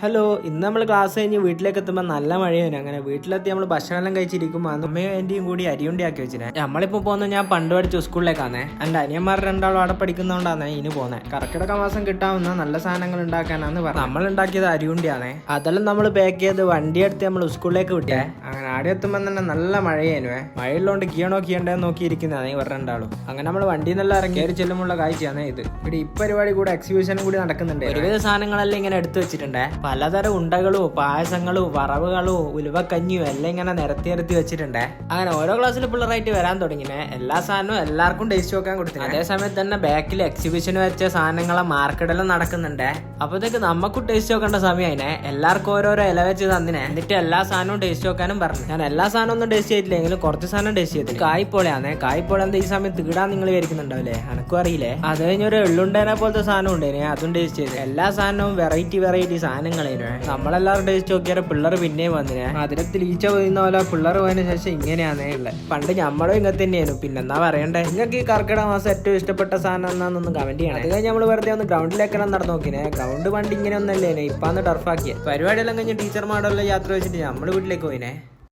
Hello, ഇന്ന് നമ്മൾ class കഴിഞ്ഞ് വീട്ടിലേക്ക് എത്തുമ്പോൾ നല്ല മഴയാണ്. അങ്ങനെ വീട്ടിലെത്തി നമ്മൾ ഭക്ഷണമെല്ലാം കഴിച്ചിരിക്കുമ്പോൾ അമ്മയും ആൻറ്റിയും കൂടി അരിയുണ്ടി ആക്കി വെച്ചിനെ. നമ്മളിപ്പോൾ പോകുന്നത് ഞാൻ പണ്ട് പഠിച്ച സ്കൂളിലേക്കാണേ. എൻ്റെ അനിയന്മാർ രണ്ടാളും അവിടെ പഠിക്കുന്നതുകൊണ്ടാണ് ഇനി പോകുന്നത്. കർക്കിടക മാസം കിട്ടാവുന്ന നല്ല സാധനങ്ങൾ ഉണ്ടാക്കാനാണ് പറഞ്ഞത്. നമ്മൾ ഉണ്ടാക്കിയത് അരിയുണ്ടിയാണേ. അതെല്ലാം നമ്മൾ പാക്ക് ചെയ്ത് വണ്ടി എടുത്ത് നമ്മൾ സ്കൂളിലേക്ക് വിട്ടേ. അങ്ങനെ ആടെ എത്തുമ്പോൾ തന്നെ നല്ല മഴയേനുവേ. മഴയുള്ളതുകൊണ്ട് കീഴേണ്ടതെന്ന് നോക്കിയിരിക്കുന്നതാണ് ഇവർ രണ്ടാളും. അങ്ങനെ നമ്മൾ വണ്ടിയിൽ നിന്നെല്ലാം ഇറങ്ങി ചെല്ലുമുള്ള കാഴ്ചയാണ് ഇത്. ഇവിടെ ഈ പരിപാടി കൂടെ എക്സിബിഷനും കൂടി നടക്കുന്നുണ്ട്. ഒരുവിധ സാധനങ്ങളെല്ലാം ഇങ്ങനെ എടുത്തു വെച്ചിട്ടുണ്ട്. പലതരം ഉണ്ടകളും പായസങ്ങളും വറവുകളും ഉലുവക്കഞ്ഞിയും എല്ലാം ഇങ്ങനെ നിരത്തി വെച്ചിട്ടുണ്ട്. അങ്ങനെ ഓരോ ക്ലാസ്സിൽ പിള്ളേരായിട്ട് വരാൻ തുടങ്ങിനെ. എല്ലാ സാധനവും എല്ലാവർക്കും ടേസ്റ്റ് നോക്കാൻ കൊടുത്തു. അതേസമയത്ത് തന്നെ ബാക്കിൽ എക്സിബിഷൻ വെച്ച സാധനങ്ങളെ മാർക്കറ്റെല്ലാം നടക്കുന്നുണ്ട്. അപ്പോഴത്തേക്ക് നമുക്കും ടേസ്റ്റ് നോക്കേണ്ട സമയമായിനെ. എല്ലാവർക്കും ഓരോരോ ഇല വെച്ച് തന്നിനെ. എന്നിട്ട് എല്ലാ സാധനവും ടേസ്റ്റ് നോക്കാനും പറഞ്ഞു. ഞാൻ എല്ലാ സാധനവും ഒന്നും ടേസ്റ്റ് ചെയ്തില്ലെങ്കിലും കുറച്ച് സാധനം ടേസ്റ്റ് ചെയ്തു. കായ്പോളയാണേ. കായ്പോള എന്താ ഈ സമയത്ത് ഇടാൻ നിങ്ങൾ വിചാരിക്കുന്നുണ്ടാവില്ലേ? എനക്കും അറിയില്ലേ. അത് കഴിഞ്ഞൊരു എള്ളുണ്ടേനെ പോലത്തെ സാധനം ഉണ്ടേനെ, അതും ടേസ്റ്റ് ചെയ്തു. എല്ലാ സാധനവും വെറൈറ്റി സാധനങ്ങളേനു. നമ്മളെല്ലാവരും ടേസ്റ്റ് നോക്കിയാൽ പിള്ളേർ പിന്നെയും വന്നിനെ. മധുരത്തിൽ ഈച്ച പോയിരുന്ന പോലെ പിള്ളേർ പോയതിനു ശേഷം ഇങ്ങനെയാണേ ഉള്ളത്. പണ്ട് നമ്മളും ഇങ്ങനെ തന്നെയായിരുന്നു. പിന്നെന്താ പറയണ്ടേ. നിങ്ങൾക്ക് ഈ കർക്കിടക മാസം ഏറ്റവും ഇഷ്ടപ്പെട്ട സാധനം എന്നാന്നൊന്ന് കമന്റ് ചെയ്യണം. അത് കഴിഞ്ഞ് നമ്മൾ വെറുതെ ഒന്ന് ഗ്രൗണ്ടിലേക്കെല്ലാം നടന്നു നോക്കിനെ. ഗ്രൗണ്ട് പണ്ട് ഇങ്ങനെ ഒന്നല്ലേനെ, ഇപ്പാന്ന് ടർഫാക്കിയ. പരിപാടിയെല്ലാം കഴിഞ്ഞ് ടീച്ചർമാരെല്ലാം യാത്ര വെച്ചിട്ട് നമ്മൾ വീട്ടിലേക്ക് പോയിനെ.